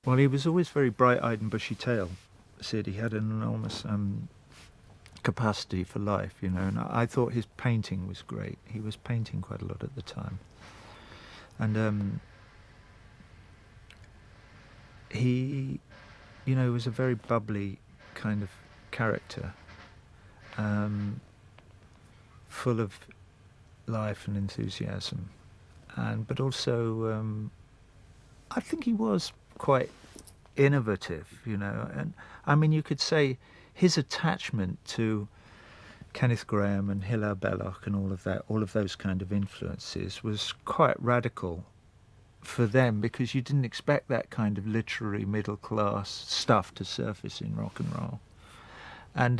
Well, he was always very bright-eyed and bushy-tailed, Syd. He had an enormous capacity for life, you know, and I thought his painting was great. He was painting quite a lot at the time. And he, you know, was a very bubbly kind of character, full of life and enthusiasm, but also I think he was quite innovative, you know. And I mean, you could say his attachment to Kenneth Graham and Hilaire Belloc and all of those kind of influences was quite radical for them, because you didn't expect that kind of literary middle class stuff to surface in rock and roll. And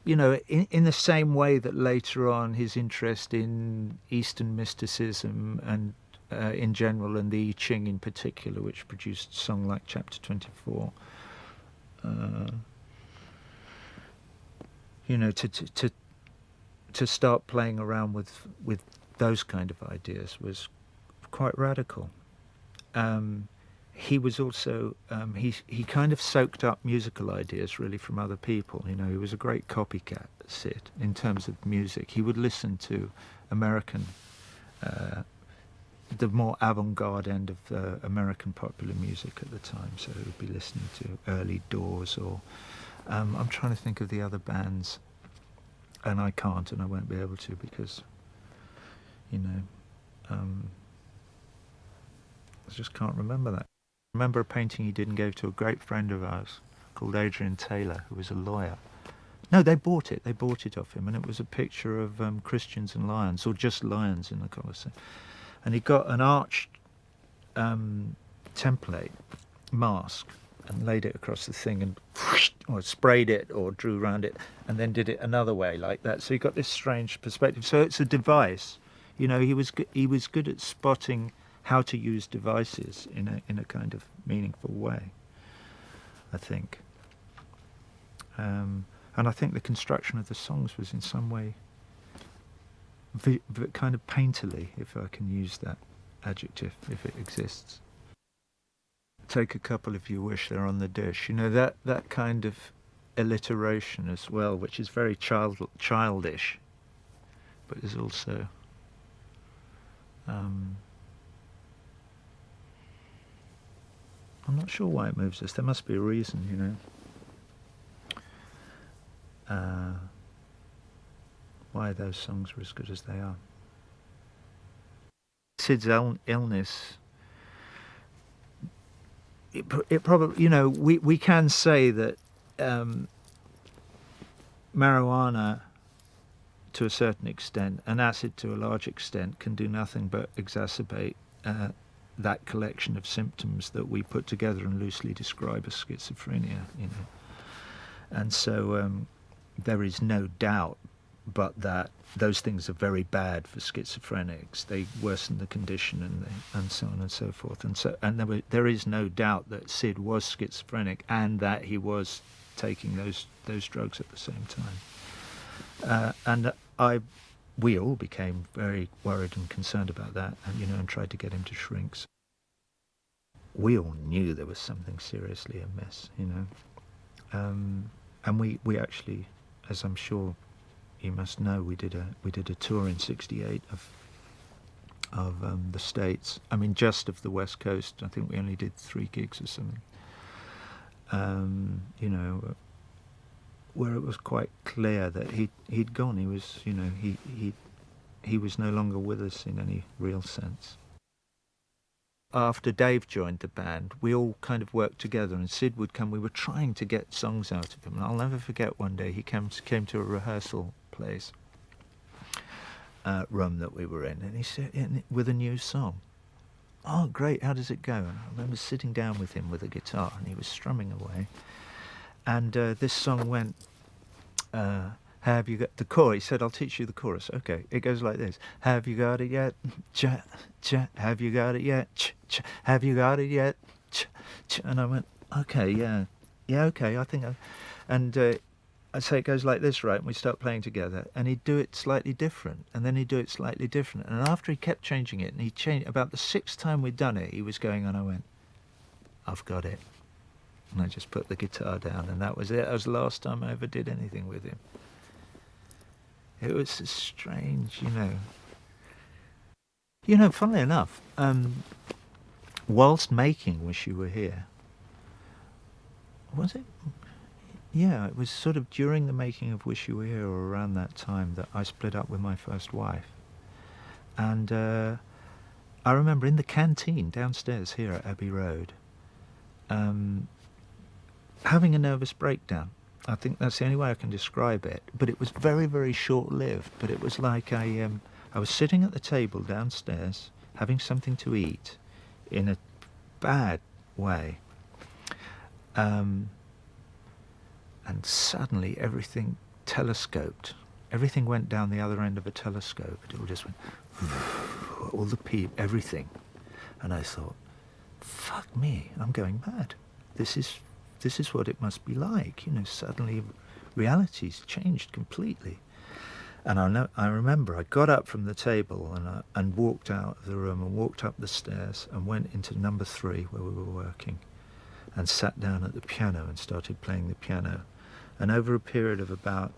you know, in the same way that later on his interest in Eastern mysticism and in general, and the I Ching in particular, which produced a song like Chapter 24, you know, to start playing around with those kind of ideas was quite radical. He was also he kind of soaked up musical ideas really from other people. You know, he was a great copycat, Syd, in terms of music. He would listen to American, the more avant-garde end of American popular music at the time. So he would be listening to early Doors, or I'm trying to think of the other bands, and I can't, and I won't be able to, because, you know, I just can't remember that. I remember a painting he did and gave to a great friend of ours called Adrian Taylor, who was a lawyer. No, they bought it off him, and it was a picture of Christians and lions, or just lions in the Colosseum. And he got an arched template mask and laid it across the thing, and or sprayed it or drew around it, and then did it another way like that. So he got this strange perspective. So it's a device. You know, he was good at spotting how to use devices in a kind of meaningful way, I think. And I think the construction of the songs was in some way kind of painterly, if I can use that adjective, if it exists. Take a couple if you wish, they're on the dish. You know, that kind of alliteration as well, which is very childish, but is also I'm not sure why it moves us. There must be a reason, you know. Why those songs were as good as they are. Syd's illness, it probably, you know, we can say that marijuana to a certain extent, and acid to a large extent, can do nothing but exacerbate that collection of symptoms that we put together and loosely describe as schizophrenia, you know. And so there is no doubt but that those things are very bad for schizophrenics. They worsen the condition, and so on and so forth. And there is no doubt that Syd was schizophrenic, and that he was taking those drugs at the same time. And we all became very worried and concerned about that, and, you know, and tried to get him to shrinks. We all knew there was something seriously amiss, you know. And we actually, as I'm sure you must know, we did a tour in '68 of the States. I mean, just of the West Coast. I think we only did 3 gigs or something. You know, where it was quite clear that he'd gone. He was, you know, he was no longer with us in any real sense. After Dave joined the band, we all kind of worked together, and Syd would come. We were trying to get songs out of him, and I'll never forget one day he came to a rehearsal place, room that we were in, and he said, with a new song. Oh, great, how does it go? And I remember sitting down with him with a guitar, and he was strumming away, and this song went, have you got the chorus? He said, I'll teach you the chorus. Okay, it goes like this. Have you got it yet? Cha, cha. Have you got it yet? Ch, ch. Have you got it yet? Ch, ch. And I went, okay, yeah, okay, I think and I'd say it goes like this, right? And we start playing together, and he'd do it slightly different, and then he'd do it slightly different. And after he kept changing it, and he changed, about the sixth time we'd done it, he was going on, I went, I've got it. And I just put the guitar down, and that was it. That was the last time I ever did anything with him. It was strange, funnily enough, whilst making Wish You Were Here, was it? Yeah, it was sort of during the making of Wish You Were Here, or around that time, that I split up with my first wife. And I remember in the canteen downstairs here at Abbey Road, having a nervous breakdown. I think that's the only way I can describe it. But it was very, very short-lived. But it was like I was sitting at the table downstairs, having something to eat, in a bad way. And suddenly everything telescoped. Everything went down the other end of a telescope. It all just went, all the everything. And I thought, fuck me, I'm going mad. This is what it must be like. Suddenly reality's changed completely. And I remember I got up from the table and walked out of the room and walked up the stairs and went into number 3 where we were working, and sat down at the piano and started playing the piano. And over a period of about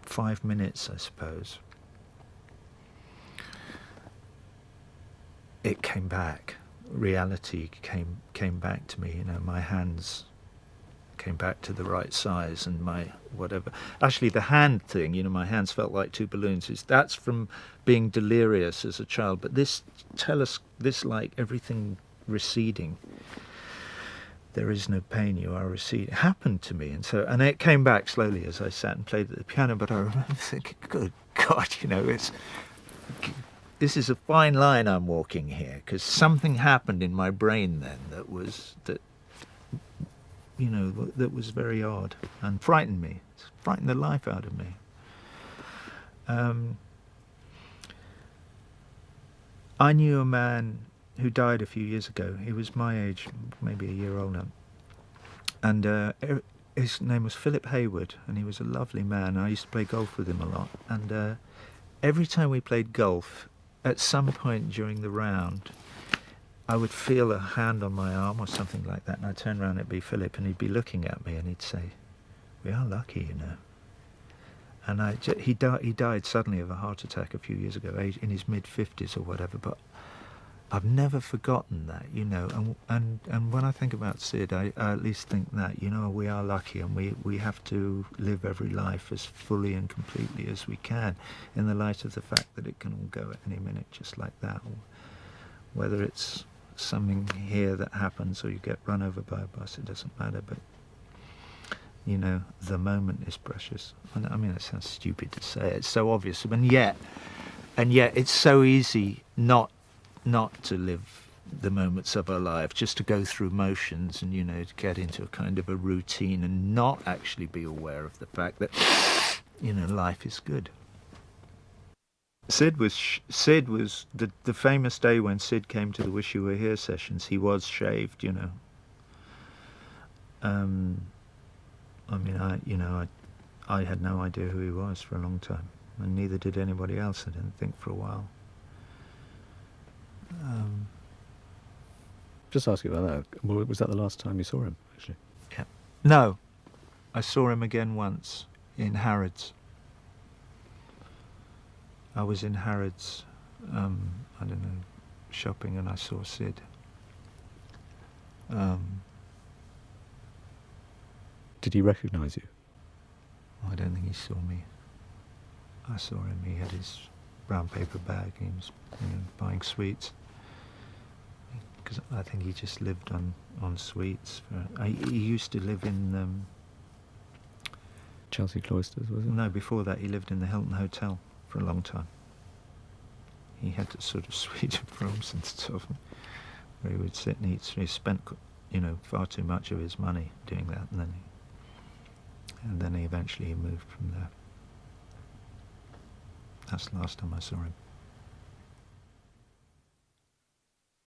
5 minutes, I suppose, it came back. Reality came back to me. My hands came back to the right size, and my whatever. Actually, the hand thing, my hands felt like 2 balloons. That's from being delirious as a child. But this like everything receding. There is no pain, you are receding. Happened to me, and it came back slowly as I sat and played at the piano. But I remember thinking, good God, this is a fine line I'm walking here, because something happened in my brain then that was very odd and frightened me. It frightened the life out of me. I knew a man who died a few years ago. He was my age, maybe a year older. And his name was Philip Hayward, and he was a lovely man. I used to play golf with him a lot. And every time we played golf, at some point during the round, I would feel a hand on my arm or something like that, and I'd turn around, it'd be Philip, and he'd be looking at me, and he'd say, "We are lucky, And he died suddenly of a heart attack a few years ago, in his mid-50s or whatever, but I've never forgotten that, and when I think about Syd, I at least think that, we are lucky, and we have to live every life as fully and completely as we can, in the light of the fact that it can all go at any minute just like that, or whether it's something here that happens or you get run over by a bus, it doesn't matter, but the moment is precious. I mean, it sounds stupid to say, it's so obvious, and yet it's so easy not to live the moments of our life, just to go through motions and to get into a kind of a routine and not actually be aware of the fact that life is good. Syd was the famous day when Syd came to the Wish You Were Here sessions. He was shaved, I had no idea who he was for a long time, and neither did anybody else, I didn't think, for a while. Just ask you about that. Was that the last time you saw him, actually? Yeah. No, I saw him again once in Harrods. I was in Harrods, shopping, and I saw Syd. Did he recognise you? I don't think he saw me. I saw him. He had his brown paper bag. He was buying sweets. Because I think he just lived on sweets. He used to live in... Chelsea Cloisters, was it? No, before that he lived in the Hilton Hotel for a long time. He had a sort of suite of rooms and stuff where he would sit and eat. So he spent, far too much of his money doing that, and then he eventually moved from there. That's the last time I saw him.